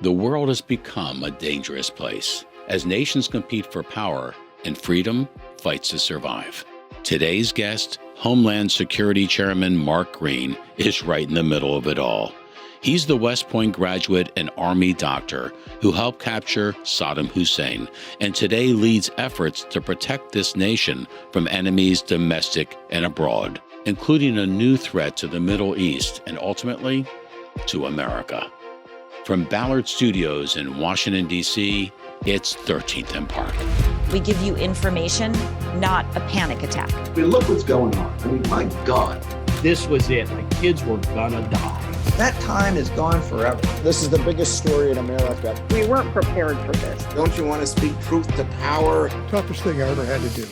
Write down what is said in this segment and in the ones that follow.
The world has become a dangerous place as nations compete for power and freedom fights to survive. Today's guest, Homeland Security Chairman Mark Green, is right in the middle of it all. He's the West Point graduate and Army doctor who helped capture Saddam Hussein and today leads efforts to protect this nation from enemies domestic and abroad, including a new threat to the Middle East and ultimately to America. From Ballard Studios in Washington, D.C., it's 13th and Park. We give you information, not a panic attack. I mean, look what's going on. I mean, my God. This was it. Like, kids were gonna die. That time is gone forever. This is the biggest story in America. We weren't prepared for this. Don't you want to speak truth to power? Toughest thing I ever had to do.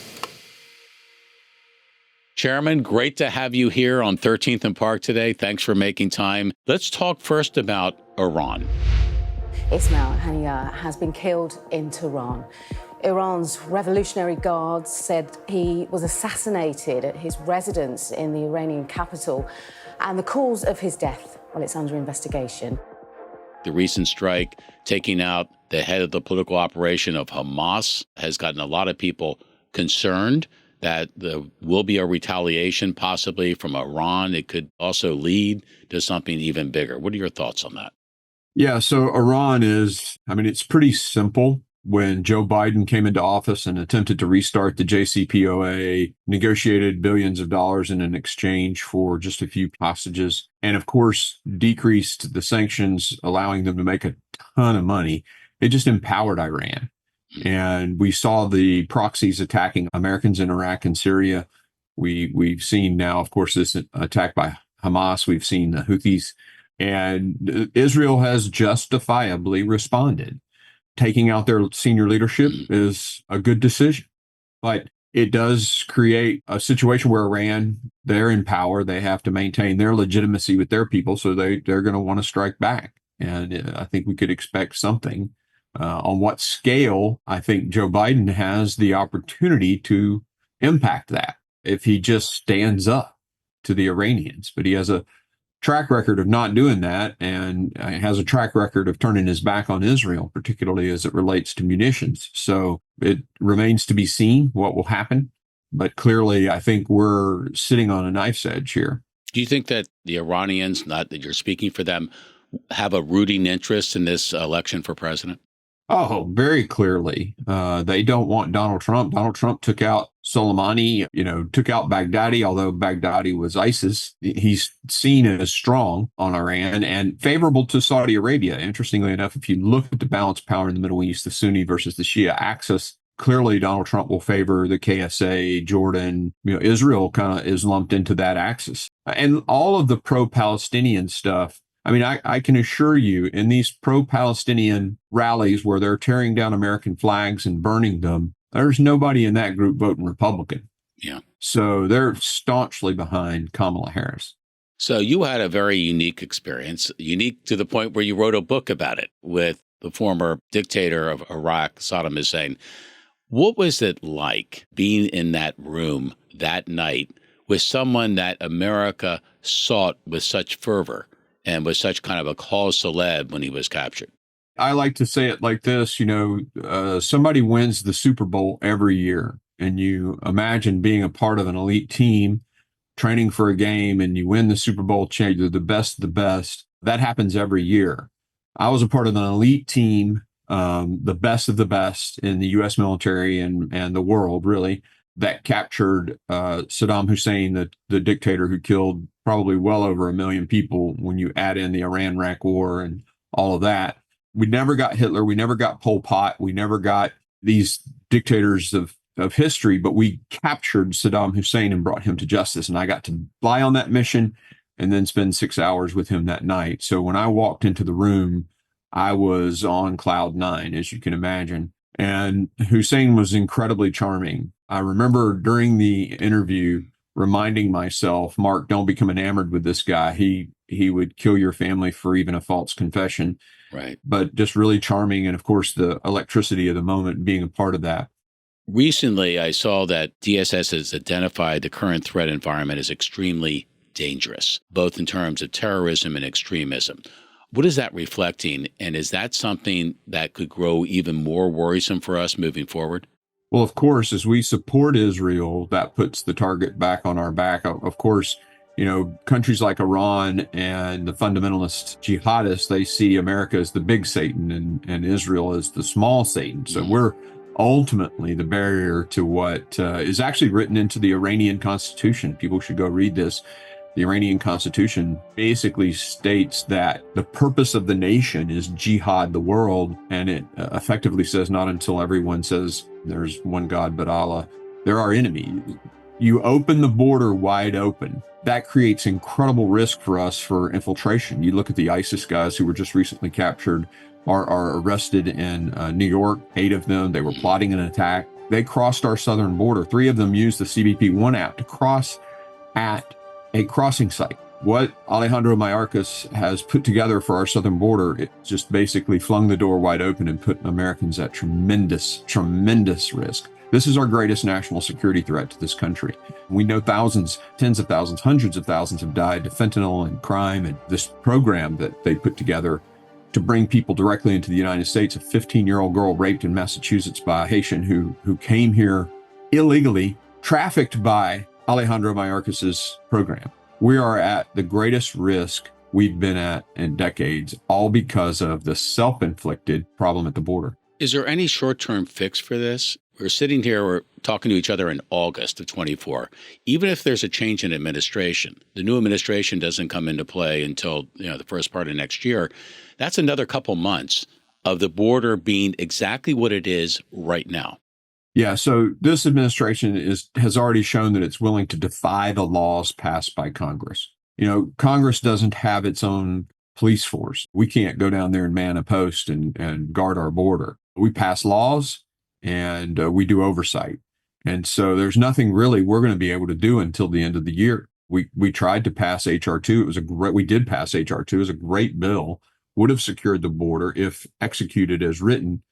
Chairman, great to have you here on 13th and Park today. Thanks for making time. Let's talk first about Iran. Ismail Haniyeh has been killed in Tehran. Iran's Revolutionary Guards said he was assassinated at his residence in the Iranian capital, and the cause of his death, well, it's under investigation. The recent strike taking out the head of the political operation of Hamas has gotten a lot of people concerned that there will be a retaliation possibly from Iran. It could also lead to something even bigger. What are your thoughts on that? Yeah, so Iran is, it's pretty simple. When Joe Biden came into office and attempted to restart the JCPOA, negotiated billions of dollars in an exchange for just a few hostages, and of course, decreased the sanctions, allowing them to make a ton of money. It just empowered Iran. And we saw the proxies attacking Americans in Iraq and Syria. We've seen now, of course, this attack by Hamas. We've seen the Houthis. And Israel has justifiably responded. Taking out their senior leadership is a good decision. But it does create a situation where Iran, they're in power. They have to maintain their legitimacy with their people. So they're going to want to strike back. And I think we could expect something. On what scale, I think Joe Biden has the opportunity to impact that if he just stands up to the Iranians. But he has a track record of not doing that and has a track record of turning his back on Israel, particularly as it relates to munitions. So it remains to be seen what will happen. But clearly, I think we're sitting on a knife's edge here. Do you think that the Iranians, not that you're speaking for them, have a rooting interest in this election for president? Oh, very clearly. They don't want Donald Trump. Donald Trump took out Soleimani, took out Baghdadi, although Baghdadi was ISIS. He's seen as strong on Iran and favorable to Saudi Arabia. Interestingly enough, if you look at the balanced power in the Middle East, the Sunni versus the Shia axis, clearly Donald Trump will favor the KSA, Jordan. Israel kind of is lumped into that axis. And all of the pro-Palestinian stuff, I can assure you in these pro-Palestinian rallies where they're tearing down American flags and burning them, there's nobody in that group voting Republican. Yeah. So they're staunchly behind Kamala Harris. So you had a very unique experience, unique to the point where you wrote a book about it with the former dictator of Iraq, Saddam Hussein. What was it like being in that room that night with someone that America sought with such fervor and with such kind of a cause célèbre when he was captured? I like to say it like this, somebody wins the Super Bowl every year, and you imagine being a part of an elite team, training for a game, and you win the Super Bowl, you're the best of the best. That happens every year. I was a part of an elite team, the best of the best in the U.S. military and the world, really, that captured Saddam Hussein, the dictator who killed probably well over 1 million people when you add in the Iran-Iraq war and all of that. We never got Hitler. We never got Pol Pot. We never got these dictators of history, but we captured Saddam Hussein and brought him to justice. And I got to fly on that mission and then spend 6 hours with him that night. So when I walked into the room, I was on cloud nine, as you can imagine. And Hussein was incredibly charming. I remember during the interview reminding myself, Mark, don't become enamored with this guy. He would kill your family for even a false confession. Right. But just really charming. And of course, the electricity of the moment being a part of that. Recently, I saw that DSS has identified the current threat environment as extremely dangerous, both in terms of terrorism and extremism. What is that reflecting? And is that something that could grow even more worrisome for us moving forward? Well, of course, as we support Israel, that puts the target back on our back. Of course, countries like Iran and the fundamentalist jihadists, they see America as the big Satan and Israel as the small Satan. So we're ultimately the barrier to what is actually written into the Iranian constitution. People should go read this. The Iranian constitution basically states that the purpose of the nation is jihad the world, and it effectively says not until everyone says there's one God but Allah, they're our enemy. You open the border wide open. That creates incredible risk for us for infiltration. You look at the ISIS guys who were just recently captured, are arrested in New York, 8 of them. They were plotting an attack. They crossed our southern border. 3 of them used the CBP One app to cross at a crossing site. What Alejandro Mayorkas has put together for our southern border, it just basically flung the door wide open and put Americans at tremendous, tremendous risk. This is our greatest national security threat to this country. We know thousands, tens of thousands, hundreds of thousands have died to fentanyl and crime, and this program that they put together to bring people directly into the United States. A 15-year-old girl raped in Massachusetts by a Haitian who came here illegally, trafficked by Alejandro Mayorkas's program. We are at the greatest risk we've been at in decades, all because of the self-inflicted problem at the border. Is there any short-term fix for this? We're sitting here, we're talking to each other in August of 24. Even if there's a change in administration, the new administration doesn't come into play until the first part of next year. That's another couple months of the border being exactly what it is right now. Yeah, so this administration has already shown that it's willing to defy the laws passed by Congress. Congress doesn't have its own police force. We can't go down there and man a post and guard our border. We pass laws and we do oversight. And so there's nothing really we're going to be able to do until the end of the year. We tried to pass H.R. 2. We did pass H.R. 2. It was a great bill, would have secured the border if executed as written.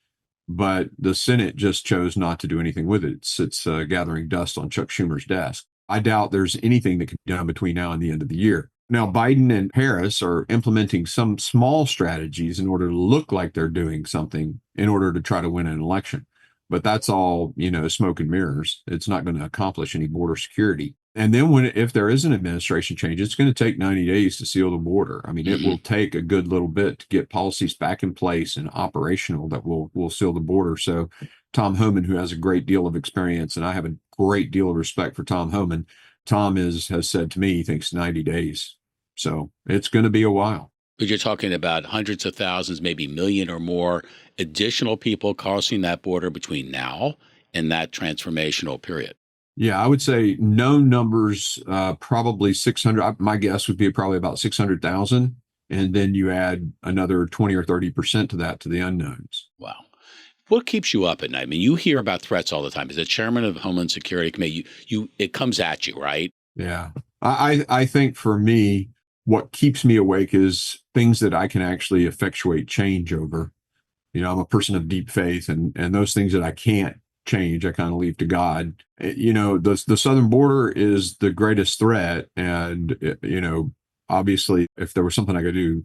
But the Senate just chose not to do anything with it. It's gathering dust on Chuck Schumer's desk. I doubt there's anything that can be done between now and the end of the year. Now, Biden and Harris are implementing some small strategies in order to look like they're doing something in order to try to win an election. But that's all, smoke and mirrors. It's not going to accomplish any border security. And then if there is an administration change, it's going to take 90 days to seal the border. I mean, it will take a good little bit to get policies back in place and operational that will seal the border. So Tom Homan, who has a great deal of experience, and I have a great deal of respect for Tom Homan, Tom has said to me he thinks 90 days. So it's going to be a while. But you're talking about hundreds of thousands, maybe a million or more additional people crossing that border between now and that transformational period. Yeah, I would say known numbers, probably 600. My guess would be probably about 600,000. And then you add another 20 or 30% to that, to the unknowns. Wow. What keeps you up at night? I mean, you hear about threats all the time. As the chairman of the Homeland Security Committee, it comes at you, right? Yeah. I think for me, what keeps me awake is things that I can actually effectuate change over. I'm a person of deep faith, and those things that I can't change, I kind of leave to God. The southern border is the greatest threat. And, obviously, if there was something I could do,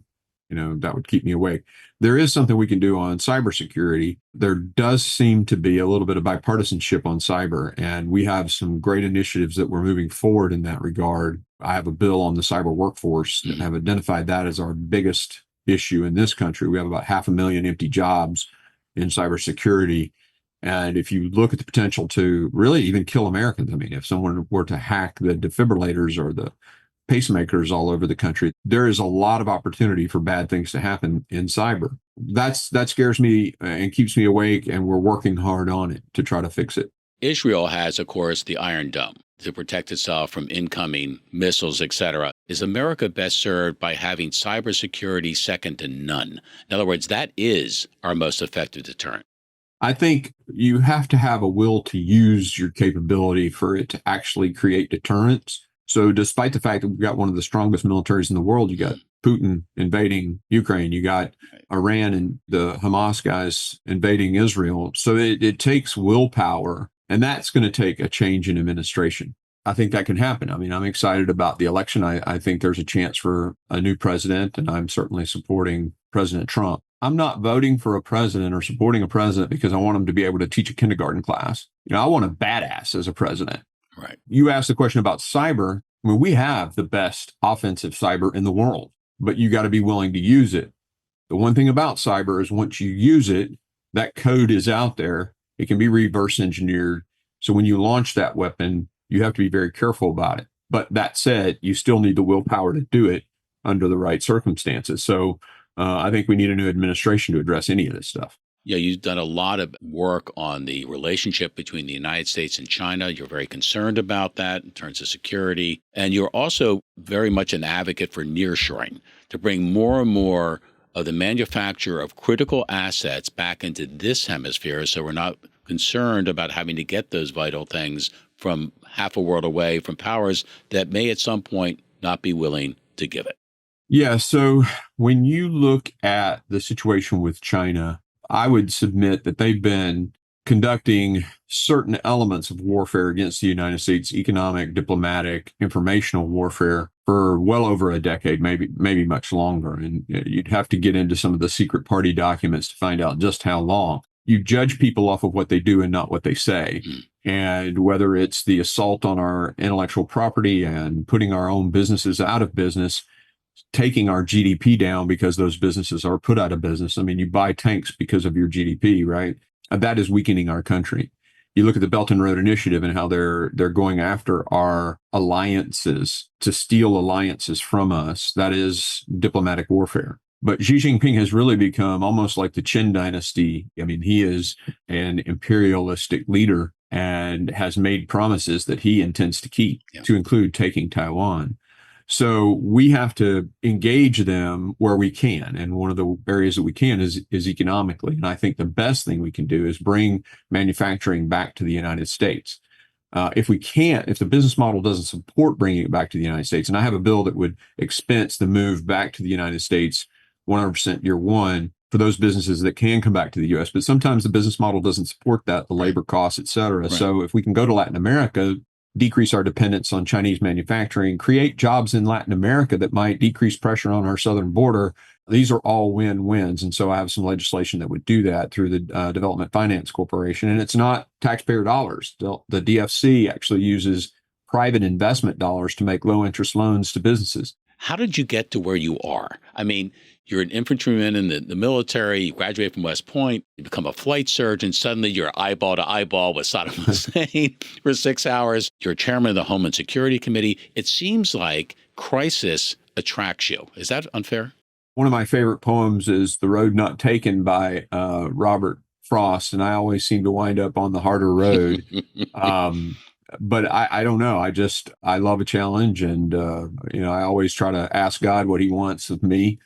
that would keep me awake. There is something we can do on cybersecurity. There does seem to be a little bit of bipartisanship on cyber, and we have some great initiatives that we're moving forward in that regard. I have a bill on the cyber workforce that have identified that as our biggest issue in this country. We have about 500,000 empty jobs in cybersecurity. And if you look at the potential to really even kill Americans, I mean, if someone were to hack the defibrillators or the pacemakers all over the country, there is a lot of opportunity for bad things to happen in cyber. That scares me and keeps me awake, and we're working hard on it to try to fix it. Israel has, of course, the Iron Dome to protect itself from incoming missiles, etc. Is America best served by having cybersecurity second to none? In other words, that is our most effective deterrent. I think you have to have a will to use your capability for it to actually create deterrence. So despite the fact that we've got one of the strongest militaries in the world, you got Putin invading Ukraine, you got Iran and the Hamas guys invading Israel. So it takes willpower, and that's going to take a change in administration. I think that can happen. I mean, I'm excited about the election. I think there's a chance for a new president, and I'm certainly supporting President Trump. I'm not voting for a president or supporting a president because I want him to be able to teach a kindergarten class. I want a badass as a president. Right. You asked the question about cyber. I mean, we have the best offensive cyber in the world, but you got to be willing to use it. The one thing about cyber is once you use it, that code is out there. It can be reverse engineered. So when you launch that weapon, you have to be very careful about it. But that said, you still need the willpower to do it under the right circumstances. So I think we need a new administration to address any of this stuff. Yeah, you've done a lot of work on the relationship between the United States and China. You're very concerned about that in terms of security. And you're also very much an advocate for nearshoring, to bring more and more of the manufacture of critical assets back into this hemisphere, so we're not concerned about having to get those vital things from half a world away from powers that may at some point not be willing to give it. Yeah, so when you look at the situation with China, I would submit that they've been conducting certain elements of warfare against the United States, economic, diplomatic, informational warfare for well over a decade, maybe much longer. And you'd have to get into some of the secret party documents to find out just how long. You judge people off of what they do and not what they say. And whether it's the assault on our intellectual property and putting our own businesses out of business, taking our GDP down because those businesses are put out of business. I mean, you buy tanks because of your GDP, right? And that is weakening our country. You look at the Belt and Road Initiative and how they're going after our alliances to steal alliances from us. That is diplomatic warfare. But Xi Jinping has really become almost like the Qin dynasty. I mean, he is an imperialistic leader and has made promises that he intends to keep, to include taking Taiwan. So we have to engage them where we can. And one of the areas that we can is economically. And I think the best thing we can do is bring manufacturing back to the United States. If we can't, if the business model doesn't support bringing it back to the United States, and I have a bill that would expense the move back to the United States 100% year one for those businesses that can come back to the U.S. But sometimes the business model doesn't support that, the labor costs, et cetera. Right. So if we can go to Latin America, decrease our dependence on Chinese manufacturing, create jobs in Latin America that might decrease pressure on our southern border, these are all win-wins. And so I have some legislation that would do that through the Development Finance Corporation. And it's not taxpayer dollars. The DFC actually uses private investment dollars to make low-interest loans to businesses. How did you get to where you are? I mean, you're an infantryman in the military, you graduate from West Point, you become a flight surgeon, suddenly you're eyeball to eyeball with Saddam Hussein for 6 hours. You're chairman of the Homeland Security Committee. It seems like crisis attracts you. Is that unfair? One of my favorite poems is The Road Not Taken by Robert Frost, and I always seem to wind up on the harder road. But I don't know. I love a challenge, and I always try to ask God what he wants of me.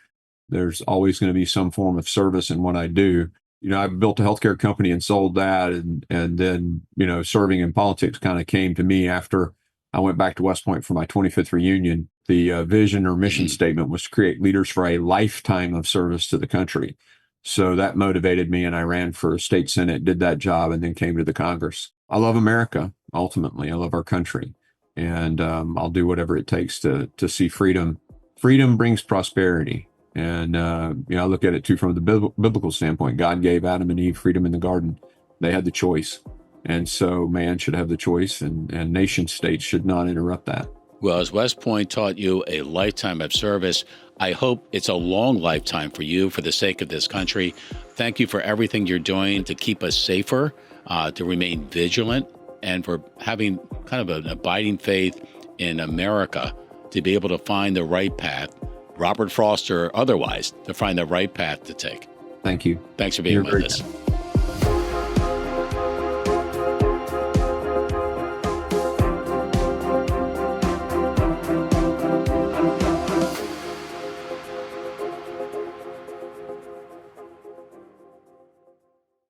There's always going to be some form of service in what I do. I built a healthcare company and sold that. And then, serving in politics kind of came to me after I went back to West Point for my 25th reunion. The vision or mission statement was to create leaders for a lifetime of service to the country. So that motivated me, and I ran for state senate, did that job, and then came to the Congress. I love America. Ultimately, I love our country, and I'll do whatever it takes to see freedom. Freedom brings prosperity. And, I look at it too from the biblical standpoint. God gave Adam and Eve freedom in the garden. They had the choice. And so man should have the choice, and nation states should not interrupt that. Well, as West Point taught you, a lifetime of service. I hope it's a long lifetime for you for the sake of this country. Thank you for everything you're doing to keep us safer, to remain vigilant, and for having kind of an abiding faith in America to be able to find the right path, Robert Frost or otherwise, to find the right path to take. Thank you. Thanks for being with us.